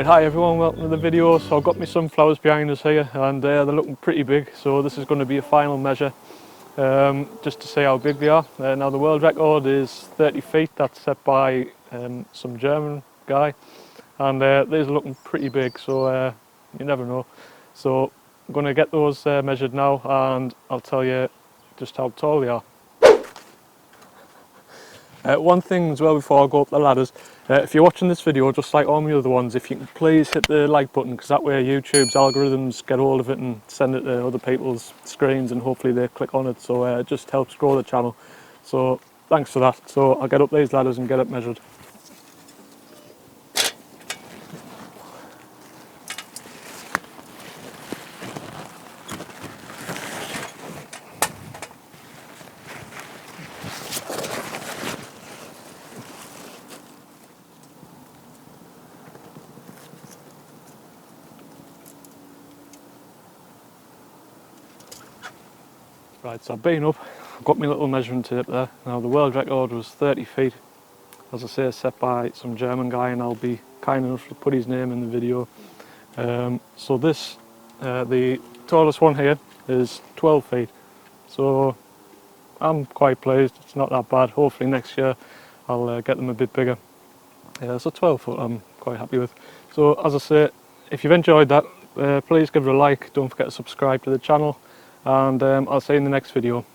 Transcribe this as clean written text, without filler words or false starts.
Right, hi everyone, welcome to the video. So I've got my sunflowers behind us here and they're looking pretty big, so this is going to be a final measure just to see how big they are. Now the world record is 30 feet, that's set by some German guy, and these are looking pretty big, so you never know. So I'm going to get those measured now and I'll tell you just how tall they are. One thing as well before I go up the ladders, if you're watching this video just like all my other ones, if you can please hit the like button, because that way YouTube's algorithms get hold of it and send it to other people's screens and hopefully they click on it, so it just helps grow the channel. So thanks for that. So I'll get up these ladders and get it measured. Right, so I've been up, I've got my little measuring tape there. Now the world record was 30 feet, as I say, set by some German guy, and I'll be kind enough to put his name in the video. So this, the tallest one here is 12 feet, so I'm quite pleased, it's not that bad. Hopefully next year I'll get them a bit bigger. So 12 foot I'm quite happy with. So as I say, if you've enjoyed that, please give it a like, don't forget to subscribe to the channel, and I'll see you in the next video.